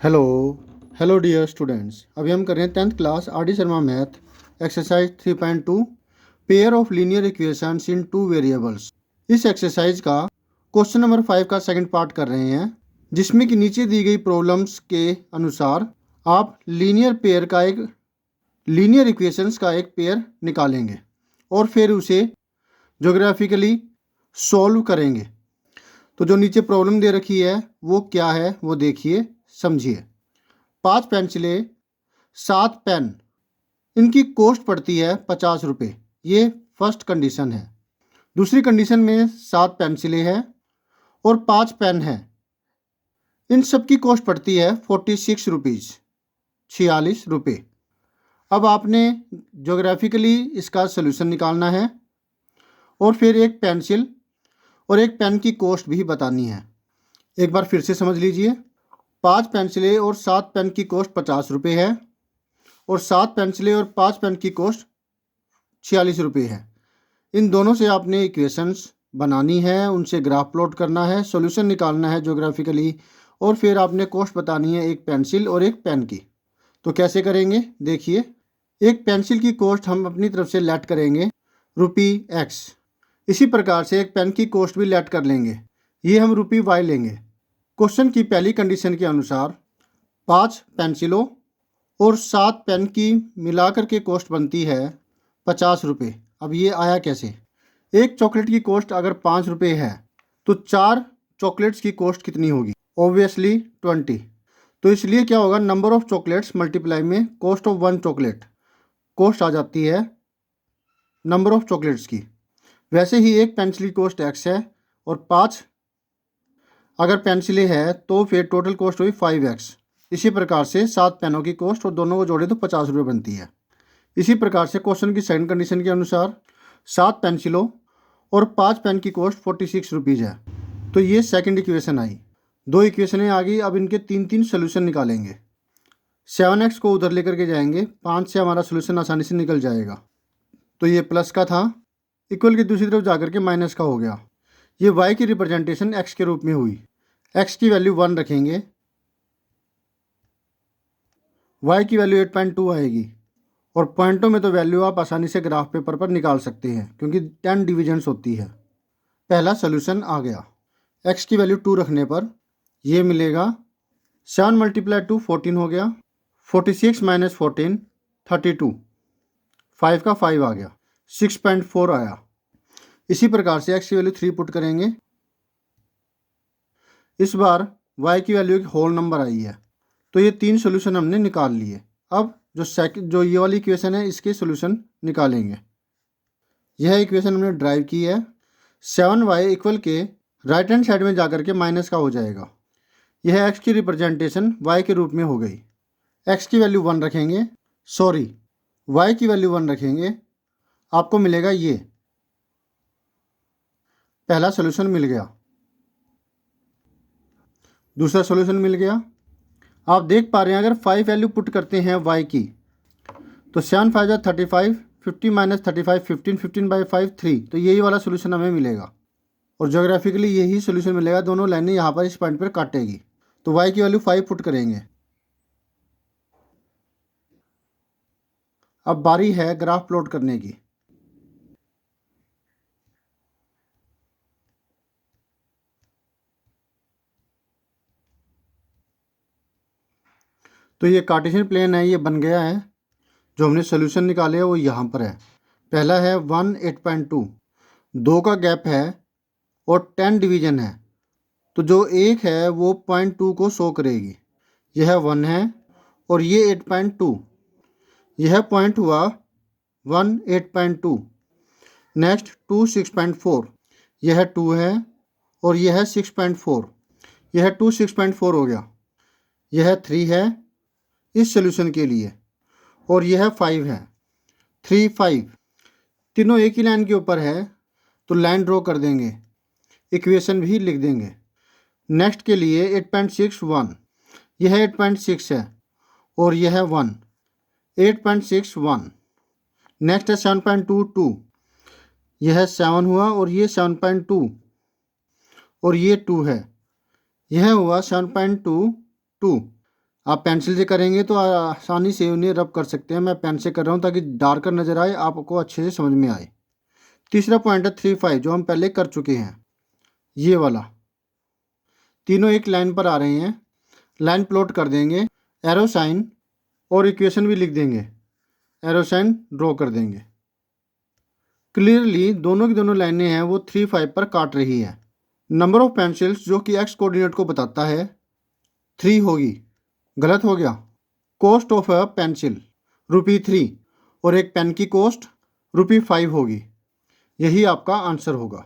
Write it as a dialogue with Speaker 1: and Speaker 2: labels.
Speaker 1: Hello hello dear students. अभी हम कर रहे हैं 10th class R D Sharma math exercise 3.2 pair of linear equations in two variables. इस एक्सरसाइज का क्वेश्चन नंबर 5 का सेकंड पार्ट कर रहे हैं, जिसमें कि नीचे दी गई प्रॉब्लम्स के अनुसार आप लीनियर इक्वेशंस का एक पेयर निकालेंगे और फिर उसे ज्योग्राफिकली सॉल्व करेंगे। तो जो नीचे प्रॉब्लम दे रखी है वो क्या है वो देखिए, समझिए। 5 पेंसिलें, 7 पेन, इनकी कॉस्ट पड़ती है 50 रुपये। ये फर्स्ट कंडीशन है। दूसरी कंडीशन में 7 पेंसिलें हैं और 5 पेन हैं। इन सब की कॉस्ट पड़ती है 46 रुपीज़, 46 रुपये। अब आपने ज्योग्राफिकली इसका सलूशन निकालना है और फिर एक पेंसिल और एक पेन की कॉस्ट भी बतानी है। एक बार फिर से समझ लीजिए। 5 पेंसिलें और 7 पेन की कॉस्ट 50 रुपये है और 7 पेंसिलें और 5 पेन की कॉस्ट 46 रुपये है। इन दोनों से आपने इक्वेशंस बनानी है, उनसे ग्राफ प्लॉट करना है, सॉल्यूशन निकालना है ज्योग्राफिकली, और फिर आपने कॉस्ट बतानी है एक पेंसिल और एक पेन की। तो कैसे करेंगे देखिए। एक पेंसिल की कॉस्ट हम अपनी तरफ से लेट करेंगे ₹X। इसी प्रकार से एक पेन की कॉस्ट भी लेट कर लेंगे, ये हम ₹Y लेंगे। क्वेश्चन की पहली कंडीशन के अनुसार 5 पेंसिलों और 7 पेन की मिलाकर के कॉस्ट बनती है 50 रुपये। अब ये आया कैसे? एक चॉकलेट की कॉस्ट अगर 5 रुपये है तो 4 चॉकलेट्स की कॉस्ट कितनी होगी? ऑब्वियसली 20। तो इसलिए क्या होगा, नंबर ऑफ चॉकलेट्स मल्टीप्लाई में कॉस्ट ऑफ 1 चॉकलेट, कॉस्ट आ जाती है नंबर ऑफ चॉकलेट्स की। वैसे ही एक पेंसिल की कॉस्ट X है और 5 अगर पेंसिलें है तो फिर टोटल कॉस्ट हुई 5X। इसी प्रकार से 7 पेनों की कॉस्ट और दोनों को जोड़े तो 50 रुपये बनती है। इसी प्रकार से क्वेश्चन की सेकंड कंडीशन के अनुसार 7 पेंसिलों और 5 पेन की कॉस्ट 46 रुपीज़ है। तो ये सेकंड इक्वेशन आई। 2 इक्वेशनें आ गई। अब इनके 3 सोल्यूशन निकालेंगे। 7X को उधर लेकर के जाएंगे, 5 से हमारा सोल्यूशन आसानी से निकल जाएगा। तो ये प्लस का था, इक्वल की दूसरी तरफ जाकर के माइनस का हो गया। ये y की रिप्रेजेंटेशन x के रूप में हुई। x की वैल्यू 1 रखेंगे, y की वैल्यू 8.2 आएगी, और पॉइंटों में तो वैल्यू आप आसानी से ग्राफ पेपर पर निकाल सकते हैं क्योंकि 10 डिविजन्स होती है। पहला सोल्यूशन आ गया। x की वैल्यू 2 रखने पर ये मिलेगा 7 × 2 14 हो गया, 46 - 14 32, 5 का 5 आ गया, 6.4 आया। इसी प्रकार से x की वैल्यू 3 पुट करेंगे। इस बार y की वैल्यू एक होल नंबर आई है। तो ये 3 सोल्यूशन हमने निकाल लिए। अब जो ये वाली इक्वेशन है इसके सोल्यूशन निकालेंगे। यह इक्वेशन हमने ड्राइव की है। 7y इक्वल के राइट हैंड साइड में जाकर के माइनस का हो जाएगा। यह x की रिप्रेजेंटेशन y के रूप में हो गई। x की वैल्यू 1 रखेंगे, y की वैल्यू 1 रखेंगे, आपको मिलेगा ये। पहला सोल्यूशन मिल गया। दूसरा सोल्यूशन मिल गया। आप देख पा रहे हैं अगर 5 वैल्यू पुट करते हैं y की तो 7 5 35, 50 - 35 15, 15/5 3। तो यही वाला सोल्यूशन हमें मिलेगा और ज्योग्राफिकली यही सोल्यूशन मिलेगा। दोनों लाइनें यहाँ पर इस पॉइंट पर काटेगी। तो y की वैल्यू 5 पुट करेंगे। अब बारी है ग्राफ प्लॉट करने की। तो ये कार्टेशियन प्लेन है, ये बन गया है। जो हमने सोल्यूशन निकाले हैं वो यहाँ पर है। पहला है 1 8.2, 2 का गैप है और 10 डिवीजन है। तो जो एक है वो 0.2 को शो करेगी। यह 1 है और ये 8.2, यह पॉइंट हुआ 1 8.2। नेक्स्ट 2 6.4, यह 2 है और यह 6.4, यह 2 6.4 हो गया। यह 3 है इस सोल्यूशन के लिए और यह 5 है, 3 5। तीनों एक ही लाइन के ऊपर है तो लाइन ड्रॉ कर देंगे, इक्वेशन भी लिख देंगे। नेक्स्ट के लिए 8.6 1, यह 8.6 है और यह 1, 8.6 1। नेक्स्ट है 7.2 2, यह 7 हुआ और ये 7.2 और ये 2 है, यह हुआ 7.2 2। आप पेंसिल से करेंगे तो आसानी से उन्हें रब कर सकते हैं। मैं पेन से कर रहा हूँ ताकि डार्कर नज़र आए, आपको अच्छे से समझ में आए। तीसरा पॉइंट है 3-5 जो हम पहले कर चुके हैं, ये वाला। तीनों एक लाइन पर आ रहे हैं, लाइन प्लॉट कर देंगे, एरो साइन और इक्वेशन भी लिख देंगे, एरो साइन ड्रॉ कर देंगे। क्लियरली दोनों की दोनों लाइनें हैं वो 3-5 पर काट रही है। नंबर ऑफ पेंसिल्स जो कि एक्स कोऑर्डिनेट को बताता है 3 होगी, गलत हो गया। कॉस्ट ऑफ अ पेंसिल ₹3 और एक पेन की कॉस्ट ₹5 होगी। यही आपका आंसर होगा।